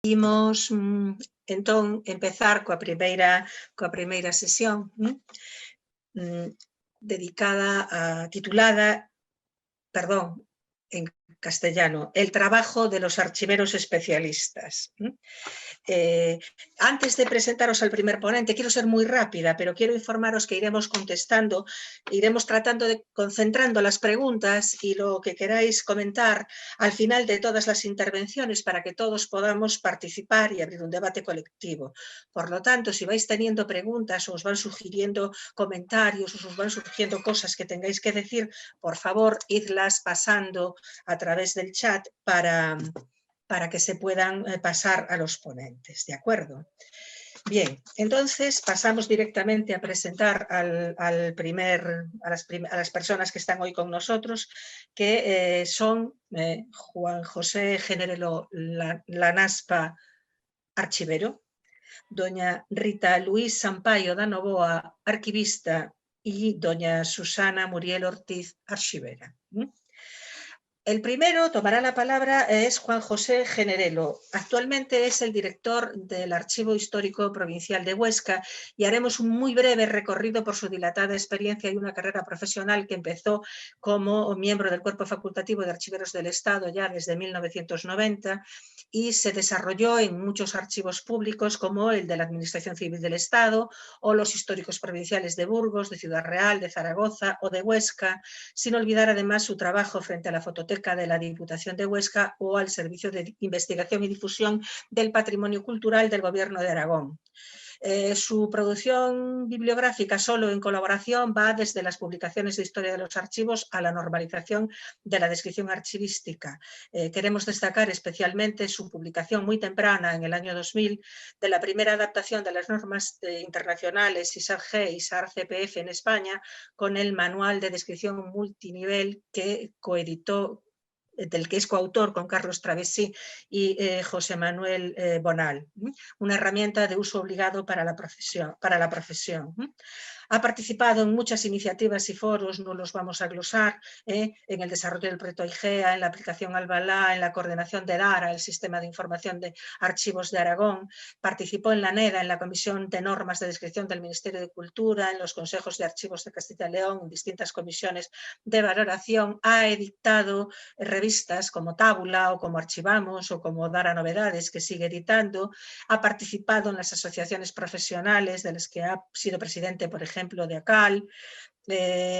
Imos, entón, empezar coa primeira sesión, titulada, en castellano, El trabajo de los archiveros especialistas. Antes de presentaros al primer ponente, quiero ser muy rápida, pero quiero informaros que iremos contestando, iremos tratando de concentrando las preguntas y lo que queráis comentar al final de todas las intervenciones para que todos podamos participar y abrir un debate colectivo. Por lo tanto, si vais teniendo preguntas o os van sugiriendo comentarios o os van surgiendo cosas que tengáis que decir, por favor, idlas pasando a través del chat para que se puedan pasar a los ponentes, ¿de acuerdo? Bien, entonces pasamos directamente a presentar a las personas que están hoy con nosotros, que son Juan José Generelo Lanaspa, archivero, doña Rita Luis Sampaio da Novoa, arquivista, y doña Susana Muriel Ortiz, archivera. El primero tomará la palabra es Juan José Generelo. Actualmente es el director del Archivo Histórico Provincial de Huesca y haremos un muy breve recorrido por su dilatada experiencia y una carrera profesional que empezó como miembro del Cuerpo Facultativo de Archiveros del Estado ya desde 1990 y se desarrolló en muchos archivos públicos como el de la Administración Civil del Estado o los históricos provinciales de Burgos, de Ciudad Real, de Zaragoza o de Huesca, sin olvidar además su trabajo frente a la fototeca de la Diputación de Huesca o al Servicio de Investigación y Difusión del Patrimonio Cultural del Gobierno de Aragón. Su producción bibliográfica solo en colaboración va desde las publicaciones de historia de los archivos a la normalización de la descripción archivística. Queremos destacar especialmente su publicación muy temprana, en el año 2000, de la primera adaptación de las normas internacionales ISAG-G y SAR-CPF en España con el Manual de Descripción Multinivel que coeditó, del que es coautor con Carlos Travesí y José Manuel Bonal, una herramienta de uso obligado para la profesión. Ha participado en muchas iniciativas y foros, no los vamos a glosar, en el desarrollo del proyecto IGEA, en la aplicación Albalá, en la coordinación de DARA, el Sistema de Información de Archivos de Aragón, participó en la NEDA, en la Comisión de Normas de Descripción del Ministerio de Cultura, en los consejos de archivos de Castilla y León, en distintas comisiones de valoración, ha editado revistas como Tábula o como Archivamos o como Dara Novedades, que sigue editando, ha participado en las asociaciones profesionales de las que ha sido presidente, por ejemplo, de ACAL,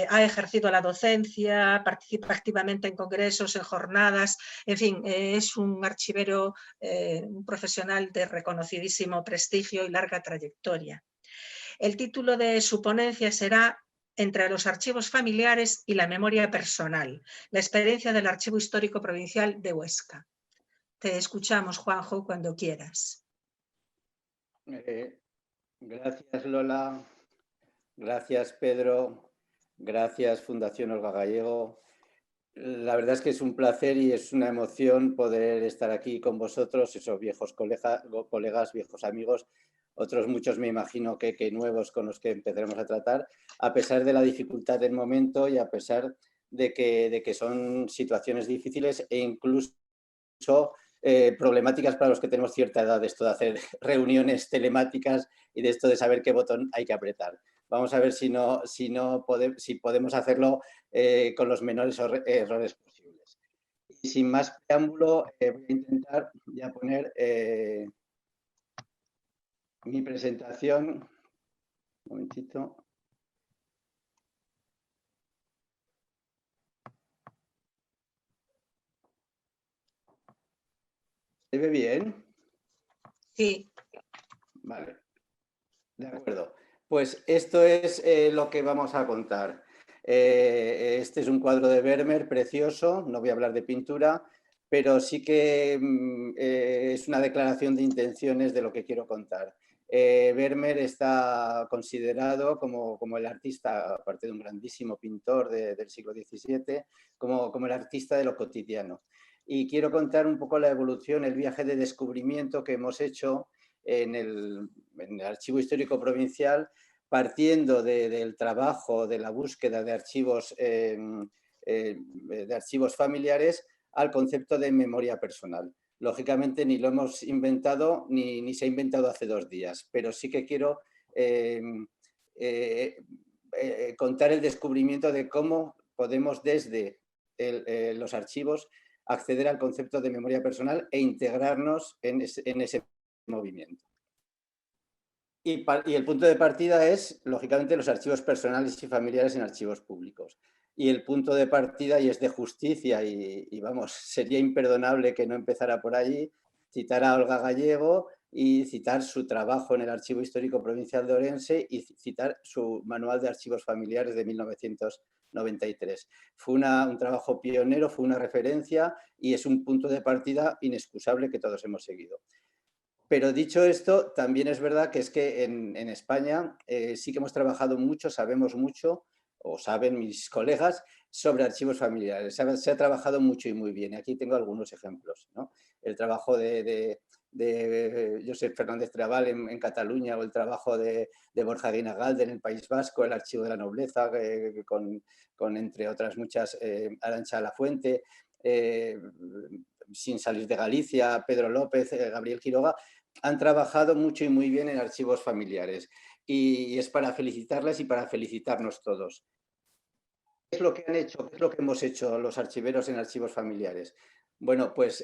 ha ejercido la docencia, participa activamente en congresos, en jornadas, en fin, es un archivero, un profesional de reconocidísimo prestigio y larga trayectoria. El título de su ponencia será Entre los archivos familiares y la memoria personal, la experiencia del Archivo Histórico Provincial de Huesca. Te escuchamos, Juanjo, cuando quieras. Gracias, Lola. Gracias, Pedro. Gracias, Fundación Olga Gallego. La verdad es que es un placer y es una emoción poder estar aquí con vosotros, esos viejos colegas, viejos amigos, otros muchos me imagino que nuevos con los que empezaremos a tratar, a pesar de la dificultad del momento y a pesar de que son situaciones difíciles e incluso problemáticas para los que tenemos cierta edad, esto de hacer reuniones telemáticas y de esto de saber qué botón hay que apretar. Vamos a ver si podemos hacerlo con los menores errores posibles. Y sin más preámbulo, voy a intentar ya poner mi presentación. Un momentito. ¿Se ve bien? Sí. Vale. De acuerdo. Pues esto es lo que vamos a contar. Este es un cuadro de Vermeer precioso, no voy a hablar de pintura, pero sí que es una declaración de intenciones de lo que quiero contar. Vermeer está considerado como el artista, aparte de un grandísimo pintor del siglo XVII, como el artista de lo cotidiano. Y quiero contar un poco la evolución, el viaje de descubrimiento que hemos hecho en el Archivo Histórico Provincial, partiendo del trabajo, de la búsqueda de archivos familiares al concepto de memoria personal. lógicamente ni lo hemos inventado ni se ha inventado hace 2 días, pero sí que quiero contar el descubrimiento de cómo podemos desde los archivos acceder al concepto de memoria personal e integrarnos en ese movimiento. Y el punto de partida es, lógicamente, los archivos personales y familiares en archivos públicos. Y el punto de partida, y es de justicia, y vamos, sería imperdonable que no empezara por allí, citar a Olga Gallego y citar su trabajo en el Archivo Histórico Provincial de Orense y citar su Manual de Archivos Familiares de 1993. Fue un trabajo pionero, fue una referencia y es un punto de partida inexcusable que todos hemos seguido. Pero dicho esto, también es verdad que es que en España sí que hemos trabajado mucho, sabemos mucho, o saben mis colegas, sobre archivos familiares. Se ha trabajado mucho y muy bien. Aquí tengo algunos ejemplos, ¿no? El trabajo de Josep Fernández Trabal en Cataluña, o el trabajo de Borja Guinagalde en el País Vasco, el Archivo de la Nobleza, con entre otras muchas, Arantxa Lafuente, sin salir de Galicia, Pedro López, Gabriel Quiroga, han trabajado mucho y muy bien en archivos familiares. Y es para felicitarles y para felicitarnos todos. ¿Qué es lo que han hecho? ¿Qué es lo que hemos hecho los archiveros en archivos familiares? Bueno, pues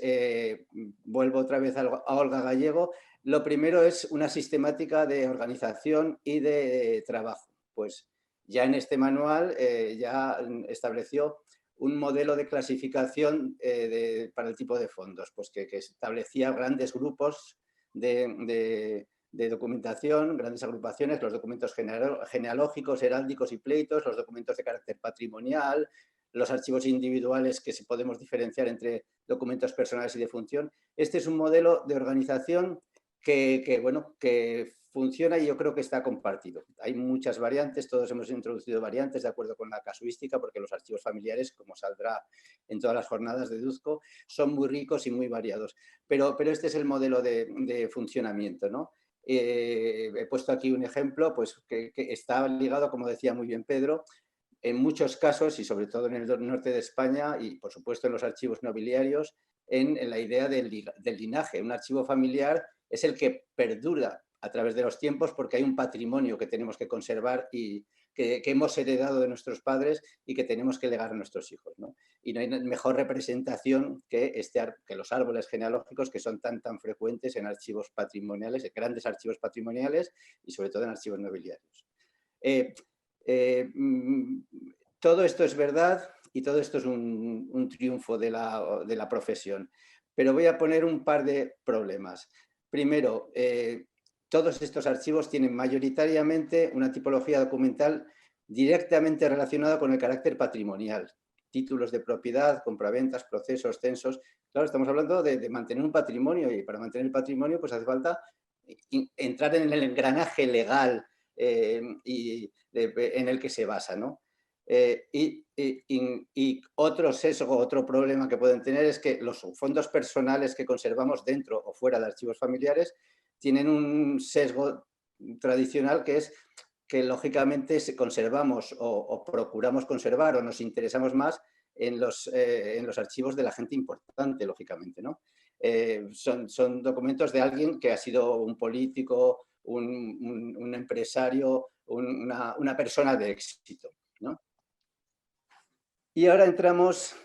vuelvo otra vez a Olga Gallego. Lo primero es una sistemática de organización y de trabajo. Pues ya en este manual ya estableció un modelo de clasificación para el tipo de fondos, pues que establecía grandes grupos de documentación, grandes agrupaciones, los documentos genealógicos, heráldicos y pleitos, los documentos de carácter patrimonial, los archivos individuales que podemos diferenciar entre documentos personales y de función. Este es un modelo de organización que funciona y yo creo que está compartido. Hay muchas variantes, todos hemos introducido variantes de acuerdo con la casuística, porque los archivos familiares, como saldrá en todas las jornadas, deduzco, son muy ricos y muy variados. Pero este es el modelo de funcionamiento, ¿no? He puesto aquí un ejemplo pues, que está ligado, como decía muy bien Pedro, en muchos casos, y sobre todo en el norte de España, y por supuesto en los archivos nobiliarios, en la idea del linaje. Un archivo familiar es el que perdura a través de los tiempos porque hay un patrimonio que tenemos que conservar y que hemos heredado de nuestros padres y que tenemos que legar a nuestros hijos, ¿no? Y no hay mejor representación que los árboles genealógicos, que son tan frecuentes en archivos patrimoniales, en grandes archivos patrimoniales y sobre todo en archivos nobiliarios. Todo esto es verdad y todo esto es un triunfo de la profesión, pero voy a poner un par de problemas. Primero, todos estos archivos tienen mayoritariamente una tipología documental directamente relacionada con el carácter patrimonial. Títulos de propiedad, compraventas, procesos, censos. Claro, estamos hablando de mantener un patrimonio y para mantener el patrimonio pues hace falta entrar en el engranaje legal en el que se basa, ¿no? Y otro sesgo, otro problema que pueden tener es que los fondos personales que conservamos dentro o fuera de archivos familiares tienen un sesgo tradicional que es que lógicamente conservamos o procuramos conservar o nos interesamos más en los archivos de la gente importante, lógicamente, ¿no? Son documentos de alguien que ha sido un político, un empresario, una persona de éxito, ¿no? Y ahora entramos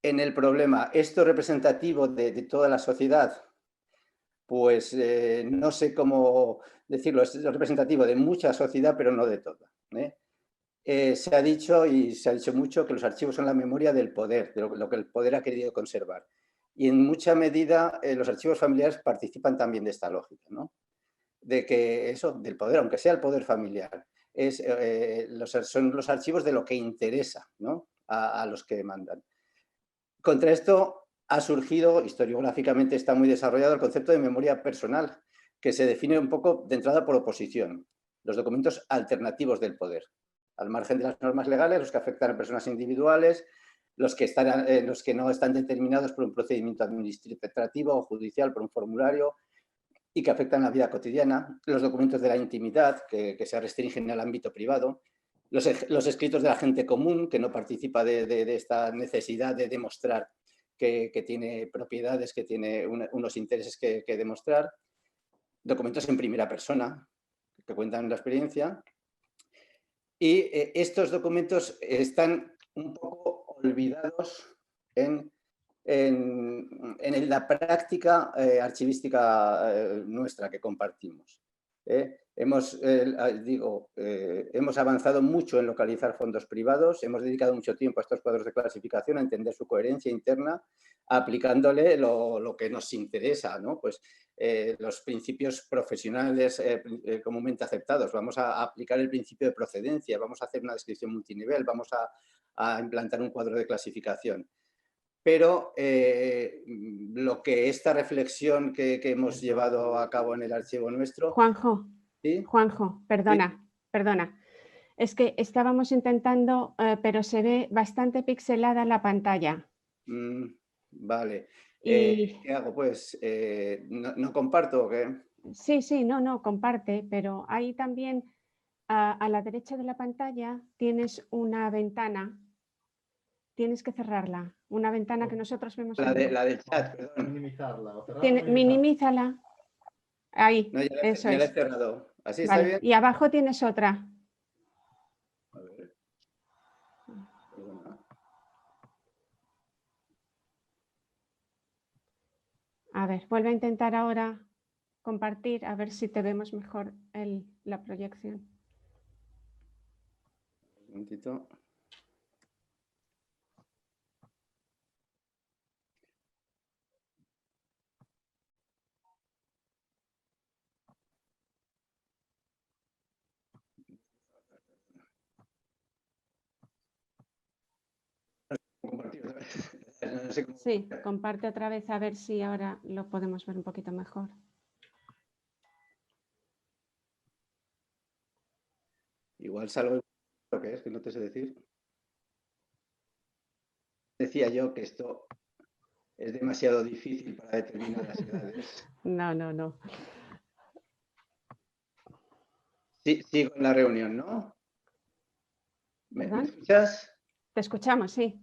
en el problema. ¿Esto es representativo de toda la sociedad? Pues no sé cómo decirlo, es representativo de mucha sociedad, pero no de toda. Se ha dicho, y se ha dicho mucho, que los archivos son la memoria del poder, de lo que el poder ha querido conservar. Y en mucha medida los archivos familiares participan también de esta lógica, ¿no? De que eso, del poder, aunque sea el poder familiar, son los archivos de lo que interesa, ¿no? a los que mandan. Contra esto ha surgido, historiográficamente está muy desarrollado, el concepto de memoria personal, que se define un poco de entrada por oposición, los documentos alternativos del poder, al margen de las normas legales, los que afectan a personas individuales, los que no están determinados por un procedimiento administrativo o judicial, por un formulario, y que afectan la vida cotidiana, los documentos de la intimidad, que se restringen al ámbito privado, los escritos de la gente común, que no participa de esta necesidad de demostrar que tiene propiedades, que tiene unos intereses que demostrar, documentos en primera persona que cuentan la experiencia, y estos documentos están un poco olvidados en la práctica archivística nuestra que compartimos. Hemos avanzado mucho en localizar fondos privados, hemos dedicado mucho tiempo a estos cuadros de clasificación, a entender su coherencia interna, aplicándole lo que nos interesa, ¿no? Pues los principios profesionales comúnmente aceptados. Vamos a aplicar el principio de procedencia, vamos a hacer una descripción multinivel, vamos a implantar un cuadro de clasificación. Pero lo que esta reflexión que hemos llevado a cabo en el archivo nuestro... Juanjo, ¿sí? Juanjo, perdona, ¿sí? Perdona. Es que estábamos intentando, pero se ve bastante pixelada la pantalla. Vale. ¿Qué hago, pues? ¿No comparto o qué? Sí, no, comparte, pero ahí también a la derecha de la pantalla tienes una ventana. Tienes que cerrarla. Una ventana que nosotros vemos. La del chat, perdón. Minimízala. Ahí, no, eso ya la he es. cerrado. ¿Así Vale. está bien? Y abajo tienes otra. A ver. Perdona. A ver, vuelve a intentar ahora compartir, a ver si te vemos mejor la proyección. Un momentito. Sí, comparte otra vez a ver si ahora lo podemos ver un poquito mejor. Igual salgo lo que es, que no te sé decir. Decía yo que esto es demasiado difícil para determinadas edades. No. Sí, sigo en la reunión, ¿no? ¿Me escuchas? Te escuchamos, sí.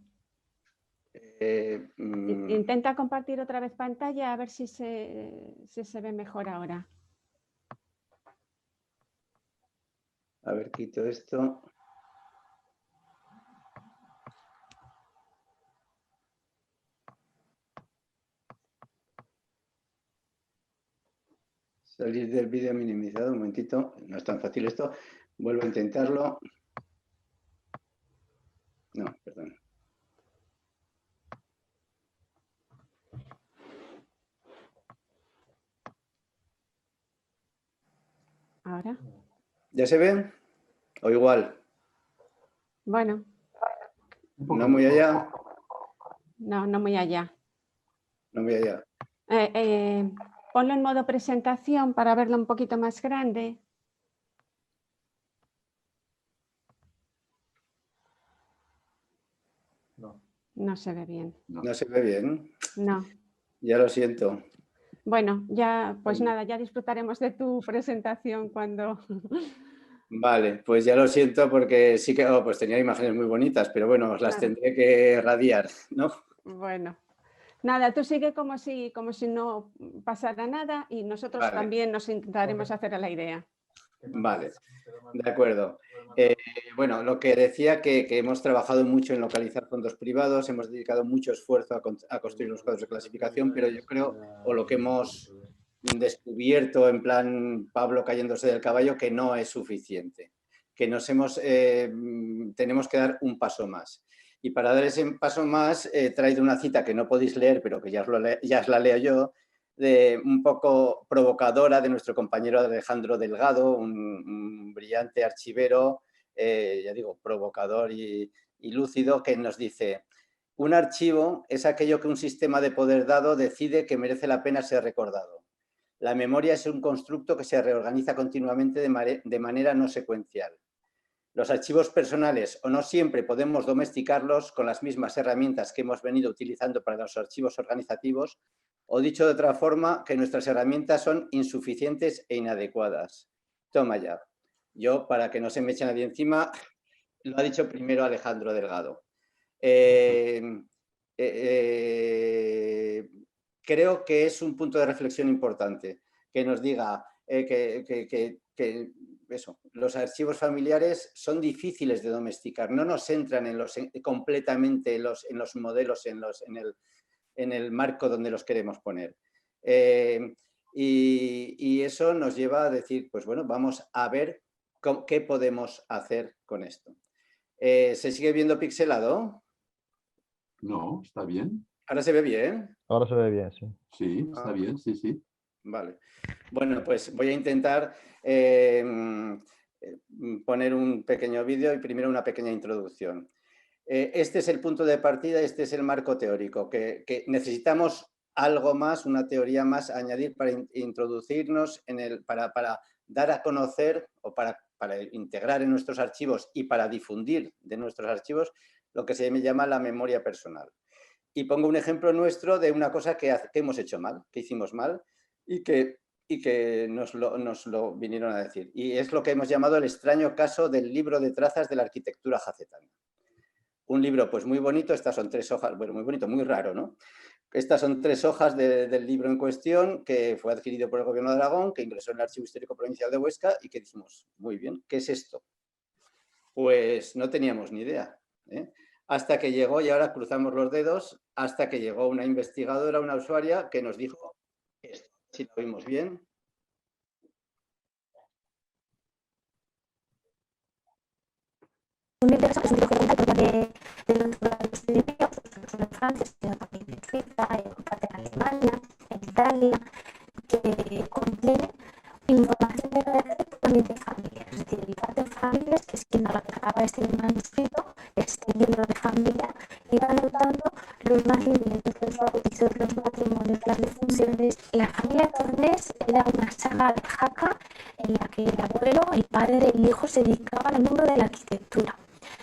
Intenta compartir otra vez pantalla a ver si se ve mejor ahora. A ver, quito esto. Salir del vídeo minimizado, un momentito. No es tan fácil esto. Vuelvo a intentarlo. No, perdón. ¿Ahora? ¿Ya se ve? ¿O igual? Bueno. ¿No muy allá? No muy allá. No muy allá. Ponlo en modo presentación para verlo un poquito más grande. No se ve bien. No se ve bien. No. Ya lo siento. Bueno, ya, pues nada, ya disfrutaremos de tu presentación cuando... Vale, pues ya lo siento porque sí que pues tenía imágenes muy bonitas, pero bueno, os las tendré que radiar, ¿no? Bueno, nada, tú sigue como si no pasara nada y nosotros también nos intentaremos hacer a la idea. Vale, de acuerdo. Bueno, lo que decía que hemos trabajado mucho en localizar fondos privados, hemos dedicado mucho esfuerzo a construir los cuadros de clasificación, pero yo creo, o lo que hemos descubierto en plan Pablo cayéndose del caballo, que no es suficiente, que tenemos que dar un paso más. Y para dar ese paso más he traído una cita que no podéis leer, pero que ya os la leo yo, un poco provocadora de nuestro compañero Alejandro Delgado, un brillante archivero, ya digo, provocador y lúcido, que nos dice: un archivo es aquello que un sistema de poder dado decide que merece la pena ser recordado. La memoria es un constructo que se reorganiza continuamente de manera no secuencial. Los archivos personales, o no siempre podemos domesticarlos con las mismas herramientas que hemos venido utilizando para los archivos organizativos, o dicho de otra forma, que nuestras herramientas son insuficientes e inadecuadas. Toma ya. Yo, para que no se me eche nadie encima, lo ha dicho primero Alejandro Delgado. creo que es un punto de reflexión importante, que nos diga eso, los archivos familiares son difíciles de domesticar, no nos entran completamente en los modelos, en el marco donde los queremos poner. Y eso nos lleva a decir, pues bueno, vamos a ver qué podemos hacer con esto. ¿Se sigue viendo pixelado? No, está bien. ¿Ahora se ve bien? Ahora se ve bien, sí. Sí, está bien, sí, sí. Vale. Bueno, pues voy a intentar poner un pequeño vídeo y primero una pequeña introducción. Este es el punto de partida, este es el marco teórico, que necesitamos algo más, una teoría más a añadir para introducirnos para dar a conocer o para integrar en nuestros archivos y para difundir de nuestros archivos lo que se llama la memoria personal. Y pongo un ejemplo nuestro de una cosa que hemos hecho mal, que hicimos mal y que nos lo vinieron a decir. Y es lo que hemos llamado el extraño caso del libro de trazas de la arquitectura jacetana. Un libro pues muy bonito, estas son 3 hojas, bueno, muy bonito, muy raro, ¿no? Estas son 3 hojas del libro en cuestión, que fue adquirido por el Gobierno de Aragón, que ingresó en el Archivo Histórico Provincial de Huesca y que dijimos, muy bien, ¿qué es esto? Pues no teníamos ni idea, ¿eh? Hasta que llegó, y ahora cruzamos los dedos, hasta que llegó una investigadora, una usuaria, que nos dijo esto, si lo vimos bien. Un libro que es un libro que cuenta de los Pirineos, los franceses, también en Suiza, en parte en Alemania, en Italia, que contiene información también de familias, es decir, el padre de familias, que es quien elaboraba este manuscrito, este libro de familia, iba anotando los nacimientos, los bautizos, los matrimonios, las defunciones. La familia Tornés era una saga de Jaca en la que el abuelo, el padre y el hijo se dedicaban al mundo de la arquitectura.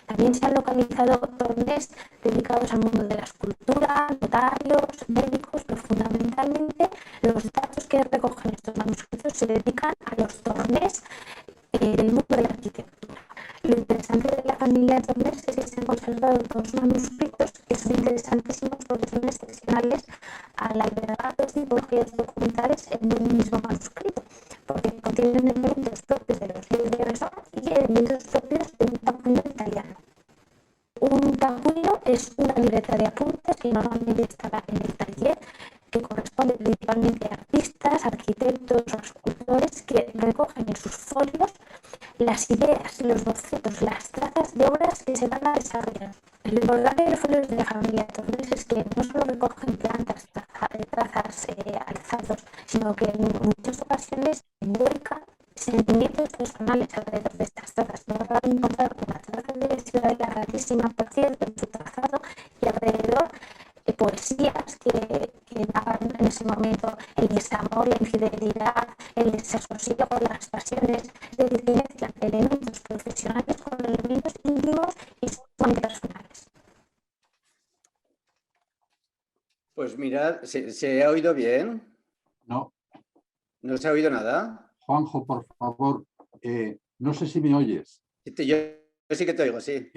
También se han localizado tornés dedicados al mundo de la escultura, notarios, médicos, pero fundamentalmente los datos que recogen estos manuscritos se dedican a los tornés del mundo de la arquitectura. Lo interesante de la familia Tornés es que se han conservado 2 manuscritos que son interesantísimos porque son excepcionales al albergar 2 tipologías documentales en un mismo manuscrito, porque contienen elementos propios de los libros de Resort y elementos propios de un tacuino italiano. Un tacuino es una libreta de apuntes que normalmente estará en el taller, que corresponde principalmente a artistas, arquitectos o escultores que recogen en sus folios las ideas, los bocetos, las trazas de obras que se van a desarrollar. Lo importante de los folios de la familia Tornés es que no solo recogen plantas, trazas alzados, sino que en muchas ocasiones vuelcan sentimientos personales alrededor de estas trazas. Nos va a encontrar una traza de Ciudadela rarísima, por cierto, en su trazado y alrededor poesías que narran en ese momento el desamor, la infidelidad, el desasosiego, las pasiones, es decir, que mezclan elementos profesionales con elementos íntimos y sumamente personales. Pues mirad, ¿se ha oído bien? No. ¿No se ha oído nada? Juanjo, por favor, no sé si me oyes. Yo sí que te oigo, sí.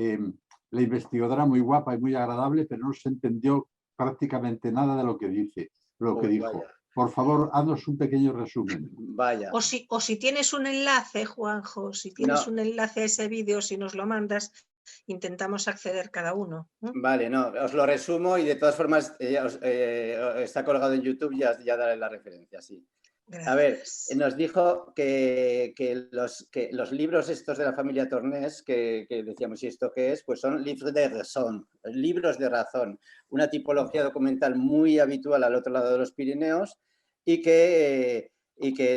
La investigadora muy guapa y muy agradable, pero no se entendió prácticamente nada de lo que dice, lo que dijo. Vaya. Por favor, haznos un pequeño resumen. Vaya. O si tienes un enlace, Juanjo, si tienes un enlace a ese vídeo, si nos lo mandas, intentamos acceder cada uno. Vale, no, os lo resumo y de todas formas está colgado en YouTube, ya daré la referencia, sí. Gracias. A ver, nos dijo que los libros estos de la familia Tornés, que decíamos, ¿y esto qué es? Pues son livres de raison, libros de razón, una tipología documental muy habitual al otro lado de los Pirineos y que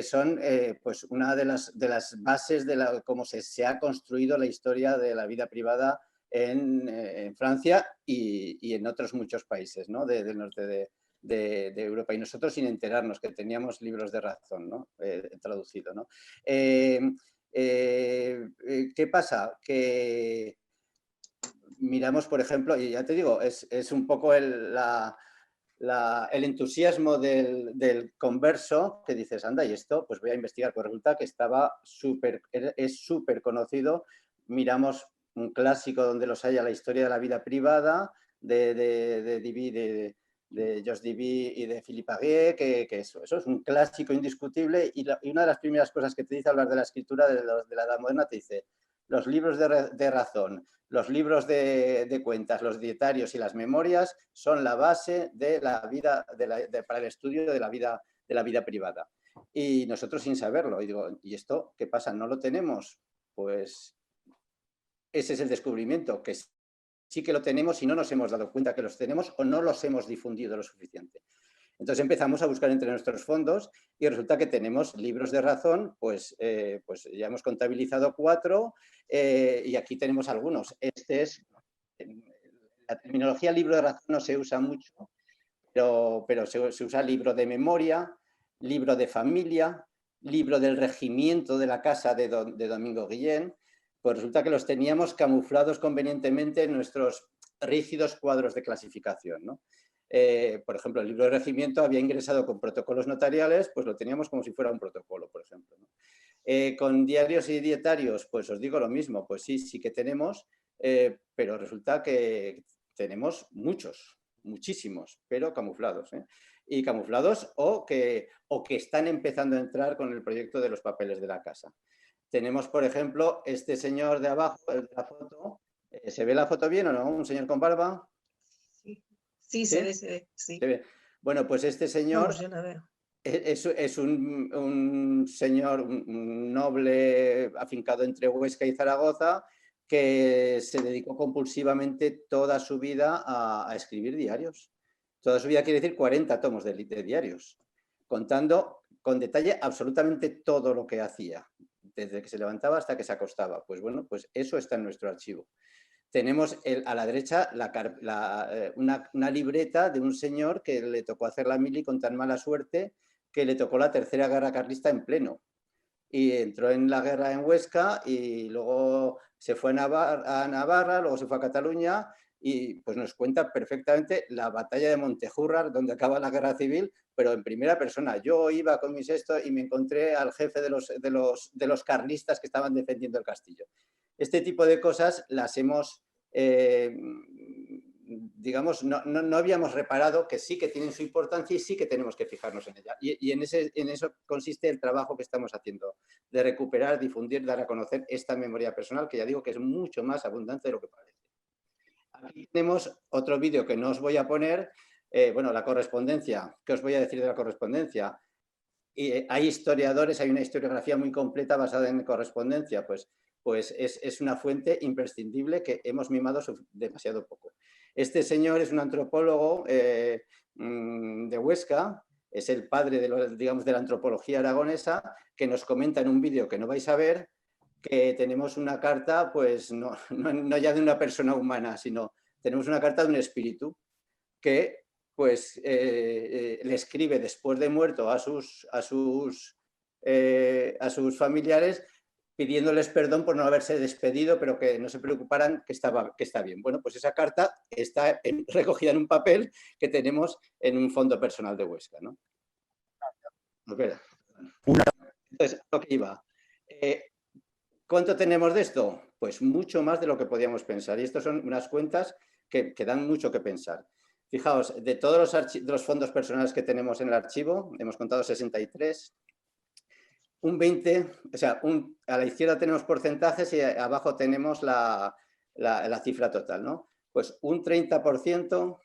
son pues una de las bases de cómo se ha construido la historia de la vida privada en Francia y en otros muchos países, ¿no? del norte de Europa, y nosotros sin enterarnos que teníamos libros de razón, ¿no? Traducido, ¿no? ¿Qué pasa? Que miramos, por ejemplo, y ya te digo, es un poco el entusiasmo del converso, que dices, anda, y esto, pues voy a investigar, pues resulta que es súper conocido. Miramos un clásico donde los haya, la historia de la vida privada de Diby, de Georges Diby y de Philippe Aguet, que eso es un clásico indiscutible, y una de las primeras cosas que te dice hablar de la escritura de la Edad Moderna, te dice: los libros de razón, los libros de cuentas, los dietarios y las memorias son la base de la vida, para el estudio de la vida privada. Y nosotros sin saberlo, y digo, ¿y esto qué pasa? ¿No lo tenemos? Pues ese es el descubrimiento, que sí que lo tenemos y no nos hemos dado cuenta que los tenemos o no los hemos difundido lo suficiente. Entonces empezamos a buscar entre nuestros fondos y resulta que tenemos libros de razón, pues ya hemos contabilizado 4 y aquí tenemos algunos. La terminología libro de razón no se usa mucho, pero se usa libro de memoria, libro de familia, libro del regimiento de la casa de Domingo Guillén. Pues resulta que los teníamos camuflados convenientemente en nuestros rígidos cuadros de clasificación, ¿no? Por ejemplo, el libro de regimiento había ingresado con protocolos notariales, pues lo teníamos como si fuera un protocolo, por ejemplo, ¿no? Con diarios y dietarios, pues os digo lo mismo, pues sí que tenemos, pero resulta que tenemos muchísimos, pero camuflados, ¿eh? Y camuflados o que están empezando a entrar con el proyecto de los papeles de la casa. Tenemos, por ejemplo, este señor de abajo, de la foto. ¿Se ve la foto bien o no? ¿Un señor con barba? Sí, se ve, sí. ¿Se ve? Bueno, pues este señor... Vamos, yo la veo. Es un señor, un noble afincado entre Huesca y Zaragoza, que se dedicó compulsivamente toda su vida a escribir diarios. Toda su vida quiere decir 40 tomos de diarios, contando con detalle absolutamente todo lo que hacía, desde que se levantaba hasta que se acostaba. Pues bueno, pues eso está en nuestro archivo. Tenemos a la derecha una libreta de un señor que le tocó hacer la mili con tan mala suerte que le tocó la tercera guerra carlista en pleno. Y entró en la guerra en Huesca y luego se fue a Navarra, luego se fue a Cataluña y pues nos cuenta perfectamente la batalla de Montejurrar, donde acaba la guerra civil, pero en primera persona. Yo iba con mi sexto y me encontré al jefe de los carlistas que estaban defendiendo el castillo. Este tipo de cosas las hemos, digamos, no habíamos reparado que sí que tienen su importancia y sí que tenemos que fijarnos en ella. Y en eso consiste el trabajo que estamos haciendo, de recuperar, difundir, dar a conocer esta memoria personal, que ya digo que es mucho más abundante de lo que parece. Aquí tenemos otro vídeo que no os voy a poner, bueno, la correspondencia. ¿Qué os voy a decir de la correspondencia? Hay historiadores, hay una historiografía muy completa basada en correspondencia, pues es una fuente imprescindible que hemos mimado demasiado poco. Este señor es un antropólogo de Huesca, es el padre de la antropología aragonesa, que nos comenta en un vídeo que no vais a ver que tenemos una carta, pues no ya de una persona humana, sino tenemos una carta de un espíritu que pues le escribe después de muerto a sus familiares, pidiéndoles perdón por no haberse despedido, pero que no se preocuparan, que está bien. Bueno, pues esa carta está recogida en un papel que tenemos en un fondo personal de Huesca, ¿no? Entonces, lo que iba. ¿Cuánto tenemos de esto? Pues mucho más de lo que podíamos pensar. Y estas son unas cuentas que dan mucho que pensar. Fijaos, de todos los fondos personales que tenemos en el archivo, hemos contado 63, un 20, o sea, a la izquierda tenemos porcentajes y abajo tenemos la cifra total, ¿no? Pues un 30%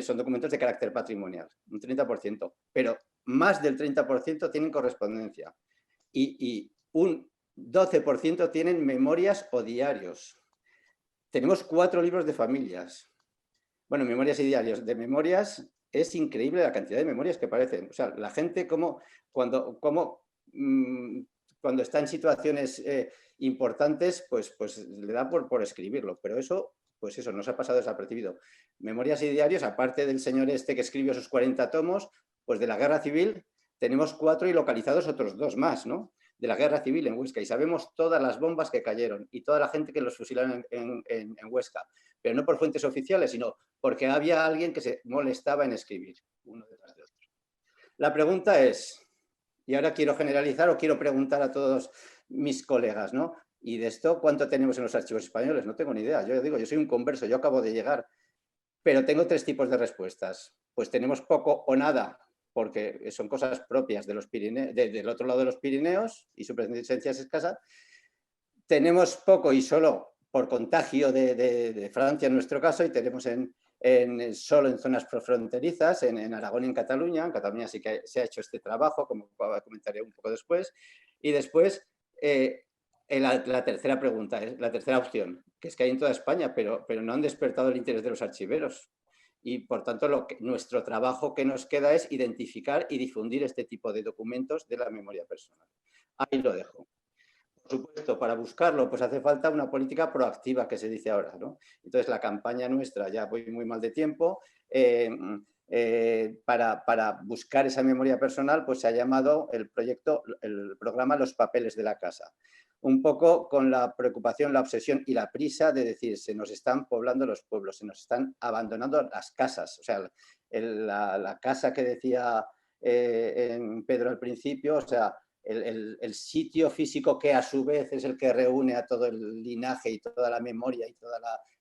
son documentos de carácter patrimonial, un 30%, pero más del 30% tienen correspondencia y un 12% tienen memorias o diarios. Tenemos 4 libros de familias. Bueno, memorias y diarios. De memorias es increíble la cantidad de memorias que aparecen. O sea, la gente cuando está en situaciones importantes, pues le da por escribirlo. Pero eso nos ha pasado desapercibido. Memorias y diarios, aparte del señor este que escribió sus 40 tomos, pues de la Guerra Civil tenemos 4 y localizados otros 2 más, ¿no? De la Guerra Civil en Huesca, y sabemos todas las bombas que cayeron y toda la gente que los fusilaron en Huesca, pero no por fuentes oficiales, sino porque había alguien que se molestaba en escribir, uno detrás de otro. La pregunta es, y ahora quiero generalizar o quiero preguntar a todos mis colegas, ¿no? ¿Y de esto cuánto tenemos en los archivos españoles? No tengo ni idea. Yo digo, yo soy un converso, yo acabo de llegar, pero tengo 3 tipos de respuestas. Pues tenemos poco o nada, porque son cosas propias de los Pirineos, del otro lado de los Pirineos, y su presencia es escasa. Tenemos poco y solo por contagio de Francia en nuestro caso, y tenemos solo en zonas fronterizas, en Aragón y en Cataluña. En Cataluña sí que se ha hecho este trabajo, como comentaré un poco después. Y después, la tercera pregunta, la tercera opción, que es que hay en toda España, pero no han despertado el interés de los archiveros. Y, por tanto, nuestro trabajo que nos queda es identificar y difundir este tipo de documentos de la memoria personal. Ahí lo dejo. Por supuesto, para buscarlo, pues hace falta una política proactiva, que se dice ahora, ¿no? Entonces, la campaña nuestra, ya voy muy mal de tiempo, para buscar esa memoria personal, pues se ha llamado el programa Los Papeles de la Casa. Un poco con la preocupación, la obsesión y la prisa de decir, se nos están poblando los pueblos, se nos están abandonando las casas. O sea, la casa que decía Pedro al principio, o sea, el sitio físico que a su vez es el que reúne a todo el linaje y toda la memoria y todo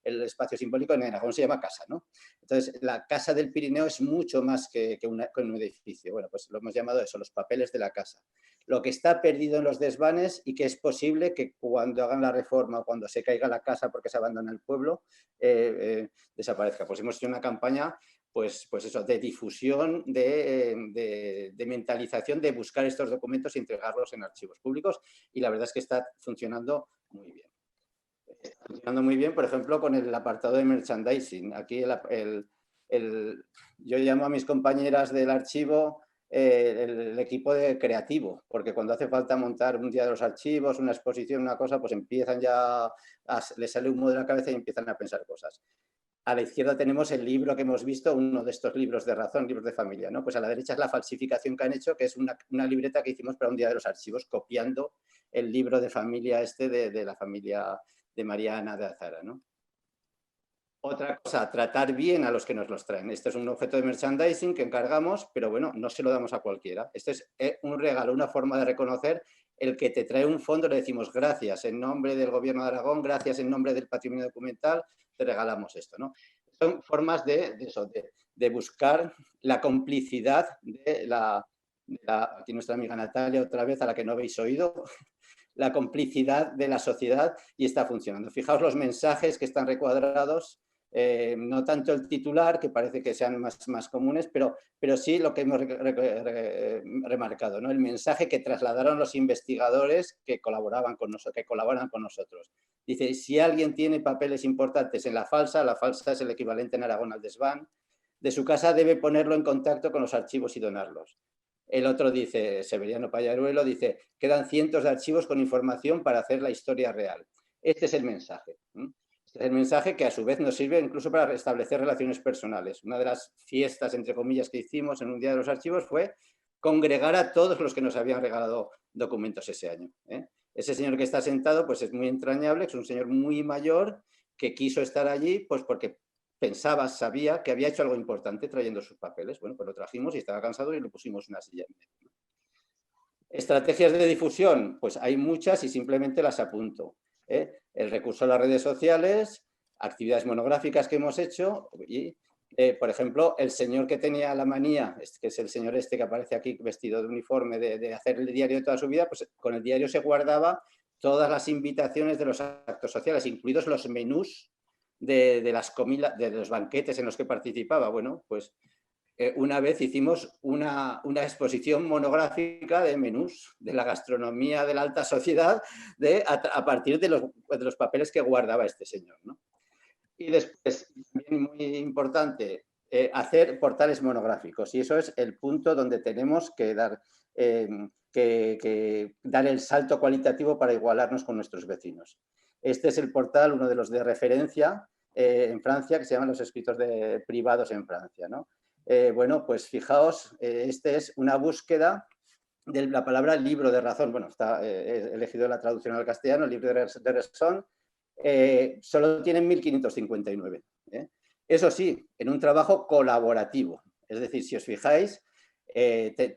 el espacio simbólico, en Aragón se llama casa, ¿no? Entonces, la casa del Pirineo es mucho más que un edificio. Bueno, pues lo hemos llamado eso, los papeles de la casa. Lo que está perdido en los desvanes y que es posible que cuando hagan la reforma o cuando se caiga la casa porque se abandona el pueblo, desaparezca. Pues hemos hecho una campaña pues eso, de difusión, de mentalización, de buscar estos documentos y entregarlos en archivos públicos, y la verdad es que está funcionando muy bien. Está funcionando muy bien, por ejemplo, con el apartado de merchandising. Aquí yo llamo a mis compañeras del archivo el equipo creativo, porque cuando hace falta montar un día de los archivos, una exposición, una cosa, pues empiezan ya, les sale humo de la cabeza y empiezan a pensar cosas. A la izquierda tenemos el libro que hemos visto, uno de estos libros de razón, libros de familia, ¿no? Pues a la derecha es la falsificación que han hecho, que es una libreta que hicimos para un día de los archivos, copiando el libro de familia de la familia de Mariana de Azara, ¿no? Otra cosa, tratar bien a los que nos los traen. Este es un objeto de merchandising que encargamos, pero bueno, no se lo damos a cualquiera. Este es un regalo, una forma de reconocer el que te trae un fondo, le decimos gracias en nombre del Gobierno de Aragón, gracias en nombre del patrimonio documental, te regalamos esto, ¿no? Son formas de buscar la complicidad de aquí nuestra amiga Natalia, otra vez, a la que no habéis oído, la complicidad de la sociedad, y está funcionando. Fijaos los mensajes que están recuadrados, no tanto el titular, que parece que sean más comunes, pero sí lo que hemos remarcado, ¿no? El mensaje que trasladaron los investigadores que colaboran con nosotros. Dice, si alguien tiene papeles importantes en la falsa es el equivalente en Aragón al desván, de su casa debe ponerlo en contacto con los archivos y donarlos. El otro dice, Severiano Pallaruelo, dice, quedan cientos de archivos con información para hacer la historia real. Este es el mensaje. Este es el mensaje que a su vez nos sirve incluso para restablecer relaciones personales. Una de las fiestas, entre comillas, que hicimos en un día de los archivos fue congregar a todos los que nos habían regalado documentos ese año. Ese señor que está sentado pues es muy entrañable, es un señor muy mayor que quiso estar allí pues porque sabía que había hecho algo importante trayendo sus papeles. Bueno, pues lo trajimos y estaba cansado y le pusimos una silla en medio. Estrategias de difusión, pues hay muchas y simplemente las apunto. El recurso a las redes sociales, actividades monográficas que hemos hecho y, por ejemplo, el señor que tenía la manía, que es el señor que aparece aquí vestido de uniforme, de hacer el diario de toda su vida, pues con el diario se guardaba todas las invitaciones de los actos sociales, incluidos los menús de las comidas, de los banquetes en los que participaba. Bueno, pues una vez hicimos una exposición monográfica de menús de la gastronomía de la alta sociedad a partir de los papeles que guardaba este señor, ¿no? Y después, también muy importante, hacer portales monográficos, y eso es el punto donde tenemos que dar el salto cualitativo para igualarnos con nuestros vecinos. Este es el portal, uno de los de referencia en Francia, que se llaman los escritos privados en Francia, ¿no? Bueno, pues fijaos, este es una búsqueda de la palabra libro de razón. Bueno, está elegido la traducción al castellano, libro de razón. Solo tienen 1559. Eso sí, en un trabajo colaborativo. Es decir, si os fijáis,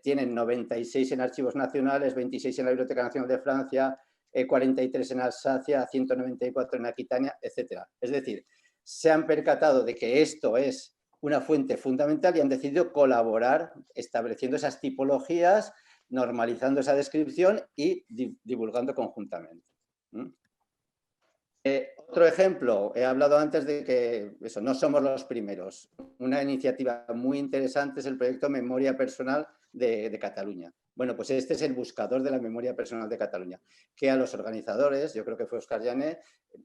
tienen 96 en archivos nacionales, 26 en la Biblioteca Nacional de Francia, 43 en Alsacia, 194 en Aquitania, etc. Es decir, se han percatado de que esto es una fuente fundamental y han decidido colaborar estableciendo esas tipologías, normalizando esa descripción y divulgando conjuntamente. Otro ejemplo, he hablado antes de que eso, no somos los primeros. Una iniciativa muy interesante es el proyecto Memoria Personal de Cataluña. Bueno, pues este es el buscador de la memoria personal de Cataluña, que a los organizadores, yo creo que fue Óscar Llané,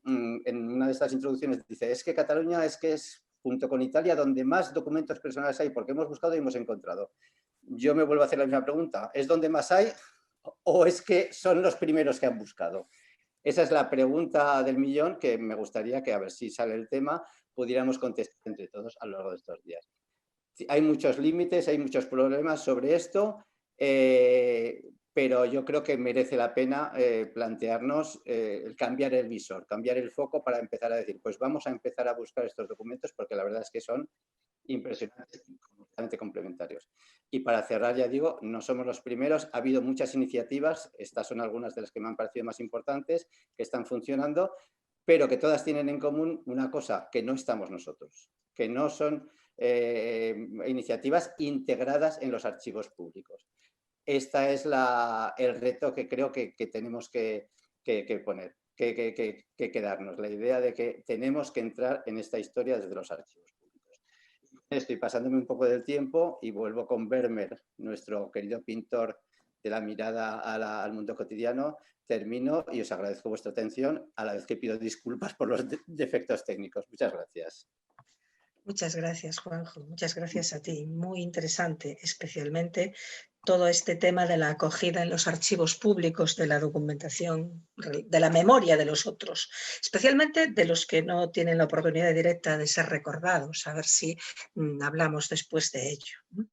en una de estas introducciones dice, es que Cataluña es junto con Italia donde más documentos personales hay, porque hemos buscado y hemos encontrado. Yo me vuelvo a hacer la misma pregunta, ¿es donde más hay o es que son los primeros que han buscado? Esa es la pregunta del millón que me gustaría que, a ver si sale el tema, pudiéramos contestar entre todos a lo largo de estos días. Hay muchos límites, hay muchos problemas sobre esto, pero yo creo que merece la pena plantearnos cambiar el visor, cambiar el foco para empezar a decir, pues vamos a empezar a buscar estos documentos porque la verdad es que son impresionantes y completamente complementarios. Y para cerrar, ya digo, no somos los primeros, ha habido muchas iniciativas, estas son algunas de las que me han parecido más importantes, que están funcionando, pero que todas tienen en común una cosa, que no estamos nosotros, que no son iniciativas integradas en los archivos públicos. Este es el reto que creo que tenemos que poner, que darnos, la idea de que tenemos que entrar en esta historia desde los archivos públicos. Estoy pasándome un poco del tiempo y vuelvo con Vermeer, nuestro querido pintor de la mirada al mundo cotidiano. Termino y os agradezco vuestra atención, a la vez que pido disculpas por los defectos técnicos. Muchas gracias. Muchas gracias, Juanjo. Muchas gracias a ti. Muy interesante, especialmente todo este tema de la acogida en los archivos públicos de la documentación, de la memoria de los otros, especialmente de los que no tienen la oportunidad directa de ser recordados. A ver si hablamos después de ello.